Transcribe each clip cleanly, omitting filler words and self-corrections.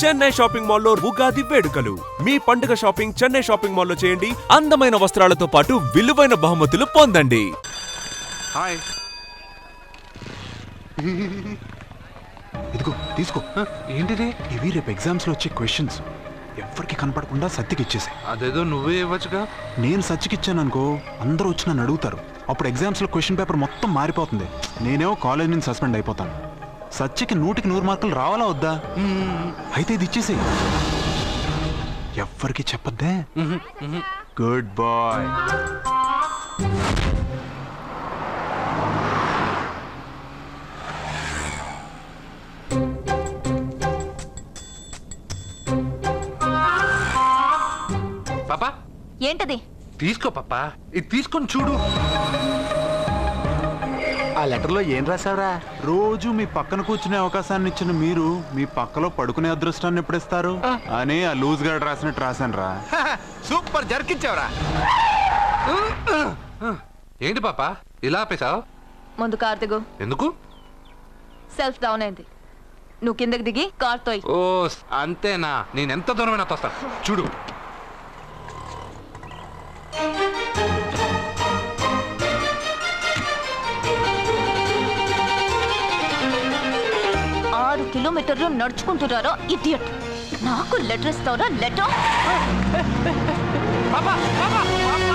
Chennai shopping మాల్లో ఉగాది వేడుకలు. మీ పండుగ షాపింగ్ చెన్నై షాపింగ్ మాల్లో చేయండి. అందమైన వస్త్రాలతో పాటు విలువైన బహుమతులు పొందండి. హాయ్, ఇదిగో తీసుకో. ఏంటిది? ఇవి రేపు ఎగ్జామ్స్ లో వచ్చే క్వశ్చన్స్. ఎవరికి కనపడకుండా సత్యకి ఇచ్చేసాయి. అదేదో నువ్వే ఇవ్వచ్చుగా. నేను సత్యకి ఇచ్చాను అనుకో, అందరూ వచ్చి నన్ను అడుగుతారు. అప్పుడు ఎగ్జామ్స్ లో క్వశ్చన్ పేపర్ మొత్తం మారిపోతుంది. నేనేమో కాలేజ్ నుంచి సస్పెండ్ అయిపోతాను. సత్యకి 100కి 100 మార్కులు రావాలా వద్దా? అయితే ఇది ఇచ్చేసేయి. ఎవ్వరికి చెప్పద్దే. Good bye. పాపా ఏంటది? తీసుకో పాపా, ఇది తీసుకొని చూడు. ఆ లెటర్లో ఏం రాసావురా? రోజు మీ పక్కన కూర్చునే అవకాశాన్ని ఇచ్చిన మీరు మీ పక్కలో పడుకునే అదృష్టాన్ని ఎప్పుడిస్తారు అని ఆ లూజ్ గార్డ్ రాసినట్టు రాశాను రా. సూపర్ జరికిచ్చావురా. ఏంటి పాపా ఇలా ఆపేశావు? ముందు కార్ దిగు. ఎందుకు? సెల్ఫ్ డౌన్ అయింది. నువ్వు కిందకి దిగి కార్ తోయ్. ఓ అంతేనా? నేను ఎంత దూరమైనా తోస్తాను చూడు. కిలోమీటర్లు నడుచుకుంటున్నారా ఇడియట్? నాకు లెటర్ ఇస్తావరా? లెటర్ పాపా, పాపా, పాపా.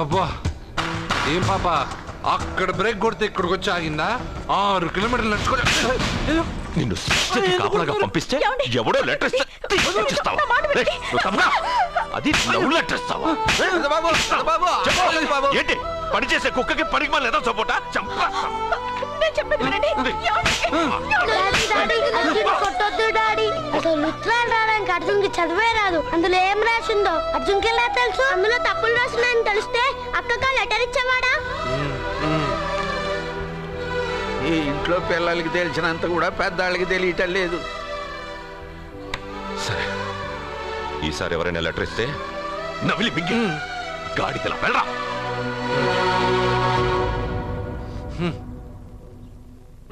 'అబ్బా ఏం పాపా, అక్కడ బ్రేక్ కొడితే ఇక్కడికి వచ్చి ఆగిందా? 6 కిలోమీటర్లు నడుచుకొని నిన్ను కాపలాగా పంపిస్తే ఎవడో లెటర్ అది లవ్ లెటర్ ఇస్తావా? ఏంటి పనిచేసే కుక్కకి పనికి మళ్ళీ ఏదో సపోటా చంపా. అర్జున్కి చదివే రాదు. అందులో ఏం రాసిందో అర్జున్కి ఎలా తెలుసు? అందులో తప్పులు రాస్తున్నాయని తెలిస్తే అక్కగా లెటర్ ఇచ్చేవాడా? ఈ ఇంట్లో పిల్లలకి తెలిసినంత కూడా పెద్దవాళ్ళకి తెలియటం లేదు. సరే, ఈసారి ఎవరైనా లెటర్ ఇస్తే నవిలి బిగ్గి గాడిదలా వెళ్ళరా.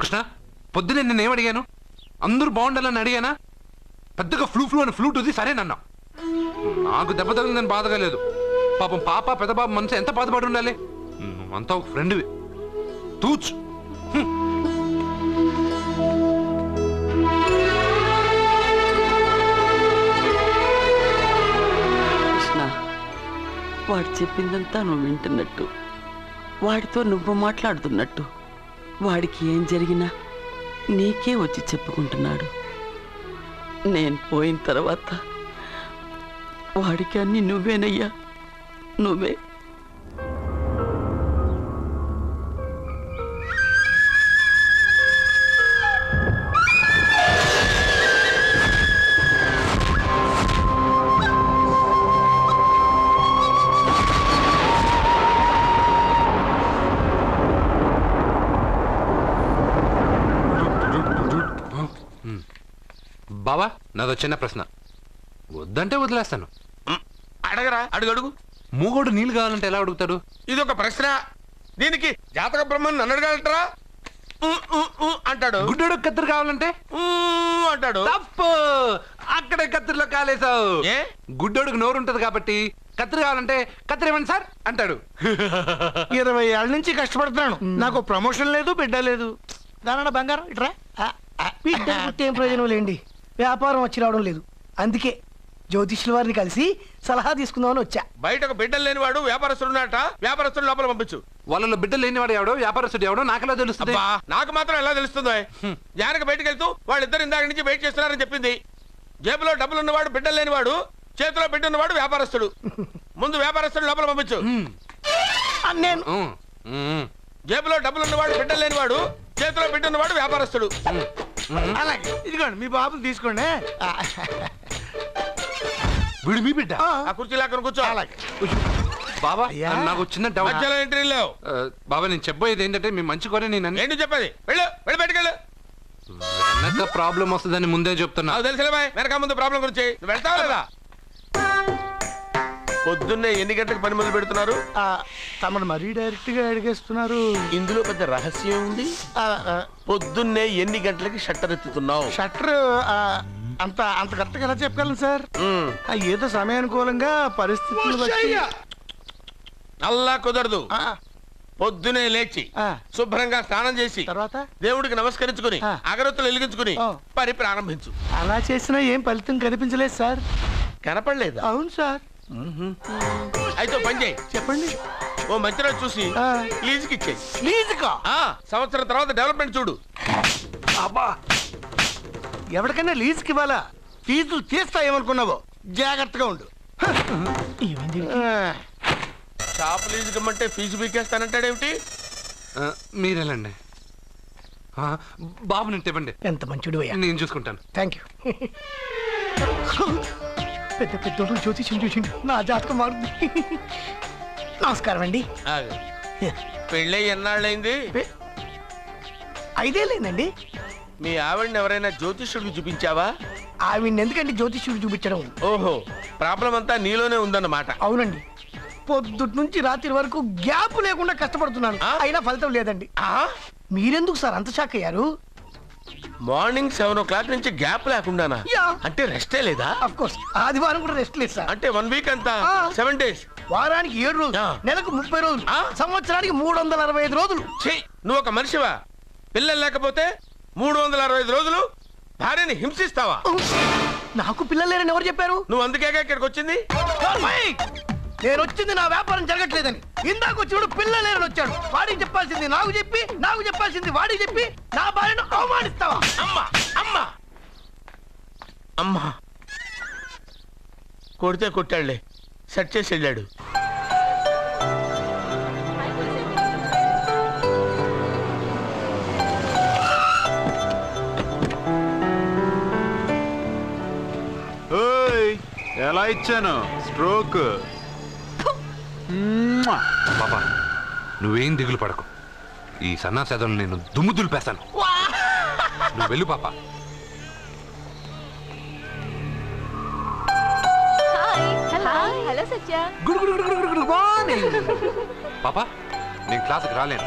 కృష్ణ, పొద్దునే నేను ఏమడిగాను? అందరూ బాగుండాలని అడిగానా? పెద్దగా ఫ్లూ అని ఫ్లూట్ ఉంది సరేనన్నా. నాకు దెబ్బ తగిలిందని బాధగా లేదు. పాపం పాప పెద్ద బాబు మనసు ఎంత బాధపడి ఉండాలి. అంతా ఒక ఫ్రెండ్వి. తూచ్. కృష్ణ, వాడు చెప్పిందంతా నువ్వు వింటున్నట్టు, వాడితో నువ్వు మాట్లాడుతున్నట్టు, వాడికి ఏం జరిగినా నీకే వచ్చి చెప్పుకుంటున్నాడు. నేను పోయిన తర్వాత వాడికి అన్ని నువ్వేనయ్యా, నువ్వే. బావా, నాదో చిన్న ప్రశ్న. వద్దంటే వదిలేస్తాను. అడగరా, అడుగు. మూగోడు నీళ్ళు కావాలంటే ఎలా అడుగుతాడు? ఇది ఒక ప్రశ్న. దీనికి జాతక బ్రహ్మను నన్ను అడగలటరా? అంటాడు. గుడ్డోడు కత్తిరి కావాలంటే అంటాడు. తప్పు, అక్కడే కత్తిరిలో కాలేసావు. గుడ్డోడుకు నోరు ఉంటది కాబట్టి కత్తిరి కావాలంటే కత్తిరి ఇవ్వండి సార్ అంటాడు. 20 ఏళ్ళ నుంచి కష్టపడుతున్నాను, నాకు ప్రమోషన్ లేదు, బిడ్డ లేదు. దానన్న బంగారం ఇట్రా. బిడ్డ పుట్టి ఏం ప్రయోజనం లేండి, వ్యాపారం వచ్చి రావడం లేదు. అందుకే జ్యోతిష్యుల వారిని కలిసి సలహా తీసుకుందామని వచ్చా. బయటకు బిడ్డలు లేనివాడు వ్యాపారస్తుడు ఉన్నట. వ్యాపారస్తుడు లోపల పంపించు. వాళ్ళలో బిడ్డలు లేనివాడు ఎవడో వ్యాపారస్తుడు ఎవడో నాకెలా తెలుస్తుంది? నాకు మాత్రం ఎలా తెలుస్తుందో? జానకి బయటకు వెళ్తూ వాళ్ళిద్దరు ఇందాక నుంచి వెయిట్ చేస్తున్నారని చెప్పింది. జేబులో డబ్బులు ఉన్నవాడు బిడ్డలు లేనివాడు, చేతిలో బిడ్డ ఉన్నవాడు వ్యాపారస్తుడు. ముందు వ్యాపారస్తుడు లోపల పంపించు. నేను జేబులో డబ్బులు ఉన్నవాడు బిడ్డలు లేనివాడు, చేతిలో బిడ్డ ఉన్నవాడు వ్యాపారస్తుడు. అలాగే ఇదిగోండి మీ బాబుని తీసుకోండి. వీడు మీ బిడ్డ? ఆ కుర్చీలో అక్కడ కూర్చో. అలాగే బాబా అయ్యా. నాకు చిన్న డౌట్. మధ్యలో ఎంట్రీ లేవు. బాబా నేను చెప్పబోయేది ఏంటంటే మీ మంచి కోరే నేను ఏంటి చెప్పేది? వెళ్ళు వెళ్ళి బయటకెళ్ళు. వెనక ప్రాబ్లం వస్తుందని ముందే చెప్తున్నా. నాకు తెలుసులే బాయ్, వెనక ముందు ప్రాబ్లం గురించి. నువ్వు వెళ్తావా లేదా? పొద్దున్నే ఎన్ని గంటలకు పని మొదలు పెడుతున్నారు? తమను మరీ డైరెక్ట్ గా అడిగేస్తున్నారు. ఇందులో పెద్ద రహస్యం ఉంది. పొద్దున్నే ఎన్ని గంటలకి షట్టర్ ఎత్తుతున్నావు? షట్టర్ అంత అంత కరెక్ట్గా ఎలా చెప్పగలను సార్? ఏదో సమయానుకూలంగా పరిస్థితులు బట్టి. అల్లా కుదరదు. పొద్దునే లేచి శుభ్రంగా స్నానం చేసి తర్వాత దేవుడికి నమస్కరించుకుని అగరొత్తులు వెలిగించుకుని పని ప్రారంభించు. అలా చేసినా ఏం ఫలితం కనిపించలేదు సార్. కనపడలేదా? అవును సార్. అయితే పని చేయి. చెప్పండి. ఓ మంచి రోజు చూసి లీజుకి ఇచ్చేయి. లీజుకా? సంవత్సరం తర్వాత డెవలప్మెంట్ చూడు. అబ్బా, ఎవరికైనా లీజుకి ఇవ్వాలా? ఫీజులు తీస్తాయేమనుకున్నావో, జాగ్రత్తగా ఉండు. షాప్ లీజుకి ఇమ్మంటే ఫీజు పీకేస్తానంటాడేమిటి? మీరేలండి. బాబు నేను తెప్పండి. ఎంత మంచిడు అయ్యా. నేను చూసుకుంటాను. Thank you. పెద్ద పెద్దోడు జ్యోతిష్యం చూసిండు, నా జాతకం మారుంది. నమస్కారం అండి. పెళ్ళై ఎన్నాళ్ళైంది? 5 ఏళ్ళైందండి. మీ ఆవిడని ఎవరైనా జ్యోతిష్యుడికి చూపించావా? ఆవిడ ఎందుకండి జ్యోతిష్యుడు చూపించడం? ఓహో, ప్రాబ్లం అంతా నీలోనే ఉందన్నమాట. అవునండి. పొద్దుటి నుంచి రాత్రి వరకు గ్యాప్ లేకుండా కష్టపడుతున్నాను, అయినా ఫలితం లేదండి. మీరెందుకు సార్ అంత షాక్ అయ్యారు? మార్నింగ్ 7 o'clock నుంచి గ్యాప్ లేకుండానా? అంటే రెస్టే లేదా? ఆఫ్ కోర్స్ ఆదివారం కూడా రెస్ట్ లేదు సార్. అంటే 1 week అంతా 7 days. వారానికి 7 రోజులు, నెలకు 30 రోజులు, సంవత్సరానికి 365 రోజులు. నువ్వు ఒక మనిషివా? పిల్లలు లేకపోతే 365 రోజులు భార్యని హింసిస్తావా? నాకు పిల్లలు లేరని ఎవరు చెప్పారు? నువ్వు అందుకేగా ఇక్కడికి వచ్చింది. నేను వచ్చింది నా వ్యాపారం జరగట్లేదని. ఇందాక వచ్చినప్పుడు పిల్లలు లేరని వచ్చాడు. వాడికి చెప్పాల్సింది నాకు చెప్పి, నాకు చెప్పాల్సింది వాడికి చెప్పి నా భార్యను అవమానిస్తావా? అమ్మా అమ్మా అమ్మా, కొడితే కొట్టాడులే, సెట్ చేసి వెళ్ళాడు. ఎలా ఇచ్చాను స్ట్రోక్? పాపా నువ్వేం దిగులు పడకు. ఈ సన్నాసేదలు నేను దుమ్ము దులిపేస్తాను. నువ్వు వెళ్ళు పాపా. హలో సత్య. పాపా నేను క్లాసుకి రాలేను.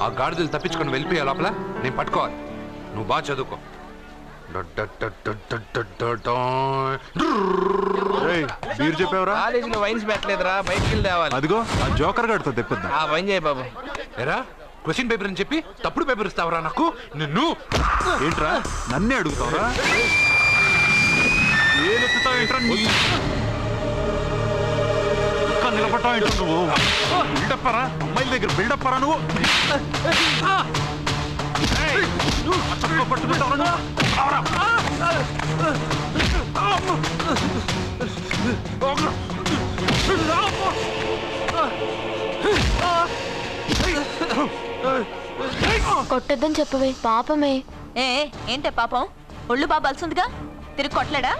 ఆ గాడిదలు తప్పించుకొని వెళ్ళిపోయే లోపల నేను పట్టుకోవాలి. నువ్వు బాగా చదువుకో. మీరు చెప్పావురా? కాలేజీలో వైన్స్ పెట్టలేదురా, బయటికి వెళ్ళి తేవాలి. అదిగో ఆ జోకర్ గారితో తెప్పిద్దాం. ఆ వైన్ చేయ బాబు. ఎరా క్వశ్చన్ పేపర్ అని చెప్పి తప్పుడు పేపర్ ఇస్తావరా నాకు? నిన్ను ఏంట్రా నన్నే అడుగుతావురా? ఏలెత్తుతావు ఏంట్రా? నిలబట్టావు ఏంటో నువ్వు? బిల్డప్పరా, అమ్మాయిల దగ్గర బిల్డప్పరా నువ్వు? పట్టుకుంటావరా? కొట్టద్దని చెప్పవే, పాపమే. ఏంటే పాపం? ఒళ్ళు బాగా బలిసిందిగా తిరిగి కొట్టలేడా?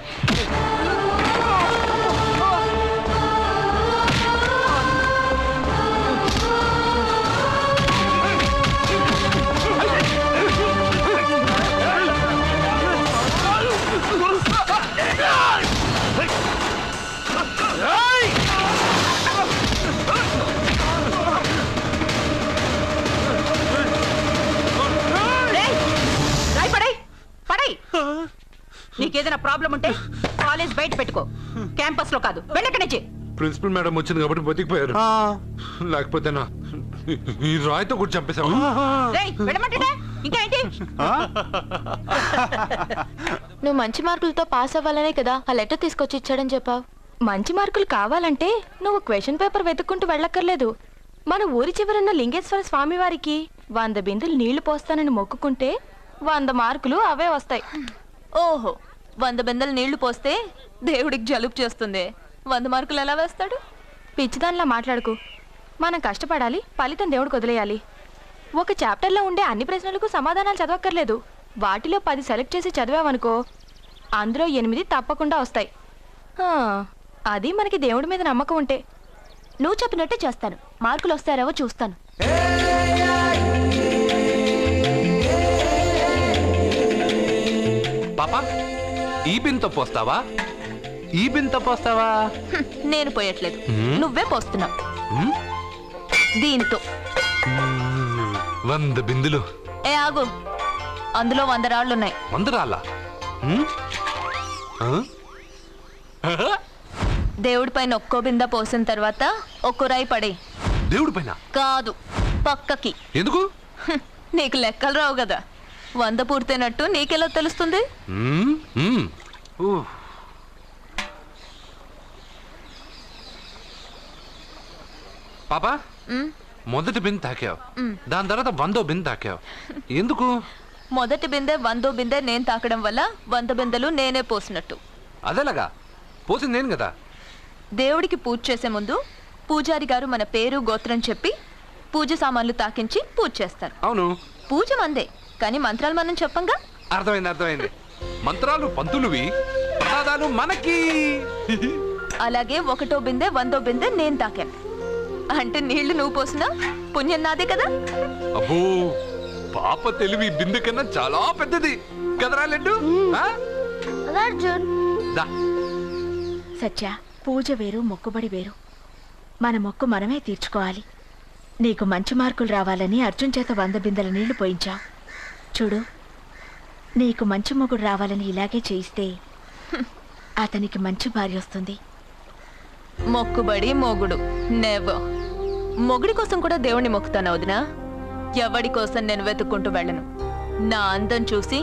నీకేదైనా ప్రాబ్లం ఉంటే కాలేజ్ బయట పెట్టుకో, క్యాంపస్ లో కాదు. వెళ్ళక్కడి నుంచి. ప్రిన్సిపల్ మేడం వచ్చింది కాబట్టి బతికిపోయారు. లేకపోతే నా ఈ రాయితో కూడా చంపేశావు. ఇంకా ఏంటి? నువ్వు మంచి మార్కులతో పాస్ అవ్వాలనే కదా ఆ లెటర్ తీసుకొచ్చి ఇచ్చాడని చెప్పావు. మంచి మార్కులు కావాలంటే నువ్వు క్వశ్చన్ పేపర్ వెతుక్కుంటూ వెళ్ళక్కర్లేదు. మన ఊరి చివరన్న లింగేశ్వర స్వామి వారికి 100 బిందెలు నీళ్లు పోస్తానని మొక్కుకుంటే 100 మార్కులు అవే వస్తాయి. ఓహో, 100 బిందెలు నీళ్లు పోస్తే దేవుడికి జలుబు చేస్తుంది, 100 మార్కులు ఎలా వేస్తాడు? పిచ్చిదానిలా మాట్లాడుకు. మనం కష్టపడాలి, ఫలితం దేవుడికి వదిలేయాలి. ఒక చాప్టర్లో ఉండే అన్ని ప్రశ్నలకు సమాధానాలు చదవక్కర్లేదు. వాటిలో 10 సెలెక్ట్ చేసి చదివావనుకో, అందులో 8 తప్పకుండా వస్తాయి. అది మనకి దేవుడి మీద నమ్మకం ఉంటే. నువ్వు చెప్పినట్టే చేస్తాను. మార్కులు వస్తారేవో చూస్తాను. పాపా ఈ బిన్ తప్పొస్తావా? ఈ బిన్ తప్పొస్తావా? నేను పోయట్లేదు, నువ్వే పోస్తున్నావు. దీనితో 100 బిందులు. ఏ ఆగు, అందులో 100 రాళ్ళున్నాయి. 100 రాళ్ళా? దేవుడి పైన ఒక్కో బింద పోసిన తర్వాత ఒక్కో రాయి పడే. దేవుడి పైన కాదు, పక్కకి. ఎందుకు? నీకు లెక్కలు రావు కదా. 100 పూర్తయినట్టు నీకెలా తెలుస్తుంది? పాపా మొదటి బిందె తాకావు, దాని తర్వాత 100వ బిందె తాకావు. ఎందుకు? మొదటి బిందె 100వ బిందె నేను తాకడం వల్ల 100 బిందెలు నేనే పోసినట్టు. అదేలాగా పోసింది నేను కదా. దేవుడికి పూజ చేసే ముందు పూజారి గారు మన పేరు గోత్రం చెప్పి పూజ సామాన్లు తాకించి పూజ చేస్తారు. అవును, పూజ మందే, కానీ మంత్రాలు మనం చెప్పంగా. అర్థమైంది. మంత్రాలు పంతులువి, ప్రసాదాలు మనకి. అలాగే 1వ బిందె 100వ బిందె నేను తాకాను అంటే నీళ్లు నువ్వు పోసినా పుణ్యం నాదే కదా. అబ్బో, పాప తెలివి బిందె కన్నా చాలా పెద్దది కదరా లడ్డు. అర్జున్, సత్య, పూజ వేరు, మొక్కుబడి వేరు. మన మొక్కు మనమే తీర్చుకోవాలి. నీకు మంచి మార్కులు రావాలని అర్జున్ చేత 100 బిందెల నీళ్లు పోయించావు. చూడు, నీకు మంచి మొగుడు రావాలని ఇలాగే చేయిస్తే అతనికి మంచి భార్య వస్తుంది. మొక్కుబడి మొగుడు నెవర్. మొగుడి కోసం కూడా దేవుణ్ణి మొక్కుతాను వదినా. ఎవడి కోసం నేను వెతుక్కుంటూ వెళ్ళను. నా అందం చూసి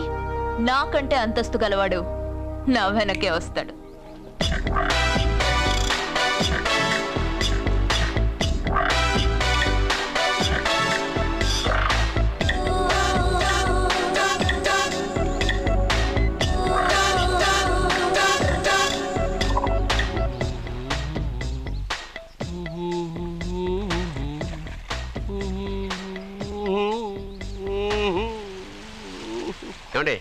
నాకంటే అంతస్తు గలవాడు నా వెనకే వస్తాడు. ఏమండి,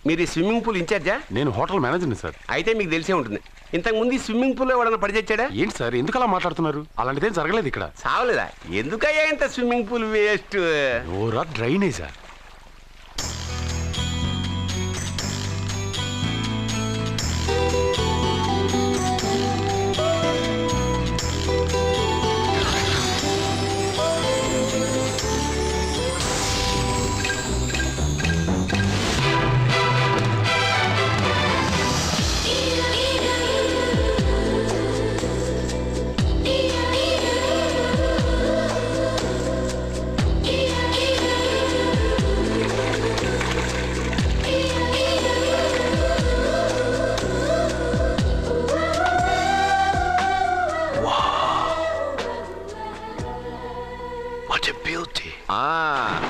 మీరు ఈ స్విమ్మింగ్ పూల్ ఇన్ఛార్జా? నేను హోటల్ మేనేజర్ని సార్. అయితే మీకు తెలిసే ఉంటుంది. ఇంతకు ముందు ఈ స్విమ్మింగ్ పూల్ ఎవడన్నా పడిచచ్చాడా? ఏంటి సార్, ఎందుకు అలా మాట్లాడుతున్నారు? అలాంటిదేం జరగలేదు ఇక్కడ. చావలేదా? ఎందుకయ్యా ఇంత స్విమ్మింగ్ పూల్ వేస్ట్? ఓరా డ్రైనేజా?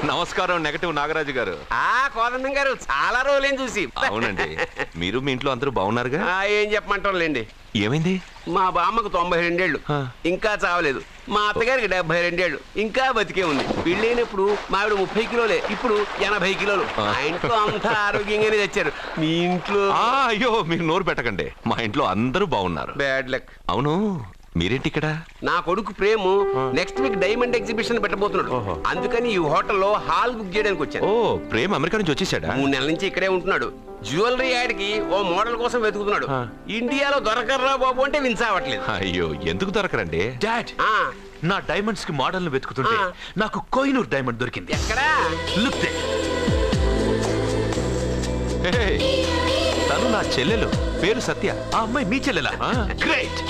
నమస్కారం నెగటివ్ నాగరాజు గారు. కోదండం గారు, చాలా రోజులేం చూసి. అవునండి, మీరు మీ ఇంట్లో అందరూ బాగున్నారుగా? ఏం చెప్పమంటారులేండి. ఏమైంది? మా బామ్మకు 92 ఏళ్ళు, ఇంకా చావలేదు. మా అత్తగారికి 72 ఏళ్ళు, ఇంకా బతికే ఉంది. పెళ్ళైనప్పుడు మావిడ 30 కిలోలే, ఇప్పుడు 80 కిలోలు. మా ఇంట్లో అంతా ఆరోగ్యంగానే తెచ్చారు. మీ ఇంట్లో? అయ్యో, మీరు నోరు పెట్టకండి. మా ఇంట్లో అందరూ బాగున్నారు. Bad luck. అవును, మీరేంటి ఇక్కడ? నా కొడుకు ప్రేము నెక్స్ట్ వీక్ డైమండ్ ఎగ్జిబిషన్ పెట్టబోతున్నాడు. అందుకని ఈ హోటల్లో హాల్ బుక్ చేయడానికి వచ్చాను. ఓ, ప్రేమ్ అమెరికా నుంచి వచ్చేసాడా? 3 నెలల నుంచి ఇక్కడే ఉంటున్నాడు. జ్యువెలరీ యాడ్ కి ఓ మోడల్ కోసం వెతుకుతున్నాడు. ఇండియాలో దొరకర్రా బాబు అంటే వినసావట్లేదు. అయ్యో, ఎందుకు దొరకరండి? డాడ్, నా డైమండ్స్ కి మోడల్ ను వెతుకుతుంటే నాకు కోహినూర్ డైమండ్ దొరికింది. ఎక్కడా? Look they. తను నా చెల్లెలు, పేరు సత్య. ఆ అమ్మాయి మీ చెల్లెలా? గ్రేట్.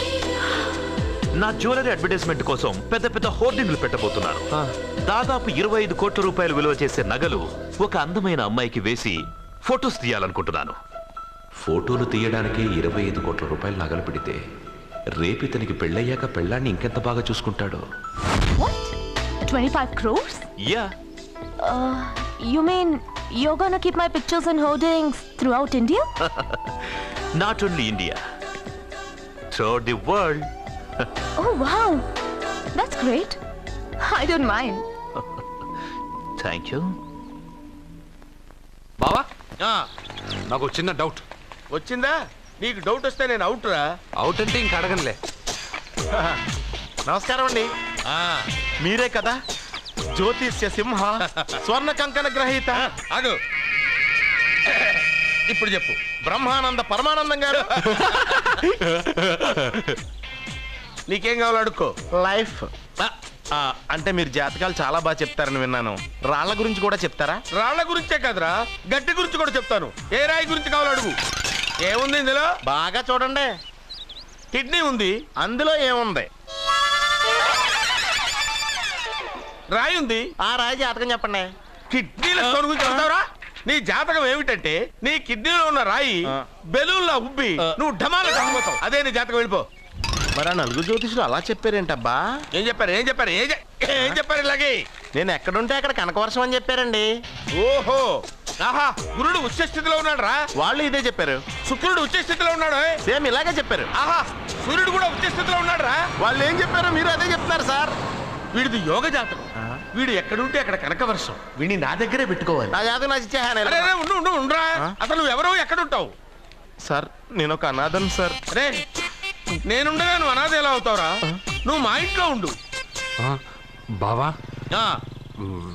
నా జ్యువెలరీ అడ్వర్టైజ్మెంట్ కోసం పెద్ద పెద్ద హోర్డింగ్లు పెట్టబోతున్నాను. దాదాపు 25 కోట్ల రూపాయలు విలువ చేసే నగలు ఒక అందమైన అమ్మాయికి వేసి ఫొటోస్ తీయాలనుకుంటున్నాను. ఫోటోలు తీయడానికే 25 కోట్ల రూపాయలు నగలు పెడితే రేపు ఇతనికి పెళ్ళయ్యాక పెళ్ళాన్ని ఇంకెంత బాగా చూసుకుంటాడో. 25 crores? Yeah. You mean you're gonna keep my pictures and hoardings throughout India? Not only India, throughout the world. Oh wow, that's great. I don't mind. Thank you. బావా ఆ, నాకు చిన్న డౌట్. వచ్చిందా? నీకు డౌట్ వస్తే నేను అవుట్ రా. Out అంటే ఇంక అడగనులే. నమస్కారం అండి. మీరే కదా జ్యోతిష్య సింహ స్వర్ణ కంకణ గ్రహీత? అదు ఇప్పుడు చెప్పు. బ్రహ్మానంద పరమానందం గారు. నీకేం కావాలో అడుక్కో. లైఫ్ అంటే మీరు జాతకాలు చాలా బాగా చెప్తారని విన్నాను. రాళ్ల గురించి కూడా చెప్తారా? రాళ్ల గురించే కదరా, గట్టి గురించి కూడా చెప్తాను. ఏ రాయి గురించి కావాలో అడుగు. ఏముంది ఇందులో? బాగా చూడండి. కిడ్నీ ఉంది. అందులో ఏముంది? రాయి ఉంది. ఆ రాయి జాతకం చెప్పండి. కిడ్నీల స్టోన్ గురించి చెప్తావురా? నీ జాతకం ఏమిటంటే నీ కిడ్నీలో ఉన్న రాయి బెలూన్లా ఉబ్బి నువ్వు ఢమాల చచ్చిపోతావు. అదే నీ జాతకం. వెళ్ళిపో. మరి ఆ నలుగురు జ్యోతిషులు అలా చెప్పారేంటబ్బా? ఏం చెప్పారు? ఏం చెప్పారు? ఏం చెప్పారు ఇలాగే? నేను ఎక్కడుంటే అక్కడ కనకవర్షం అని చెప్పారండి. ఓహో, ఆహా, గురుడు ఉచ్చ స్థితిలో ఉన్నాడు రా. వాళ్ళు ఇదే చెప్పారు. శుక్రుడు ఉచ్చ స్థితిలో ఉన్నాడు. సేమ్ ఇలాగే చెప్పారు. ఆహా, సూర్యుడు కూడా ఉచ్చ స్థితిలో ఉన్నాడు రా. వాళ్ళు ఏం చెప్పారో మీరు అదే చెప్తున్నారు సార్. వీడిది యోగ జాతకం. వీడు ఎక్కడుంటే అక్కడ కనకవర్షం. వీడిని నా దగ్గరే పెట్టుకోవాలి. నా జాతకం నాకు ఇచ్చేహాను. అరే, అరే, ఉండు ఉండు ఉండురా. అసలు నువ్వెవరో ఎక్కడుంటావు? సార్ నేను ఒక అనాథం సార్. అరే, నేనుండగా నువ్వు అనాథ ఎలా అవుతావురా? నువ్వు మా ఇంట్లో ఉండు. బావా ఆ,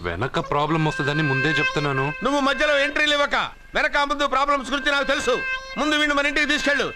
వెనక ప్రాబ్లం వస్తుందని ముందే చెప్తున్నాను. నువ్వు మధ్యలో ఎంట్రీలు ఇవ్వక. వెనక ముందు ప్రాబ్లమ్స్ గురించి నాకు తెలుసు. ముందు వీడిని మన ఇంటికి తీసుకెళ్ళు.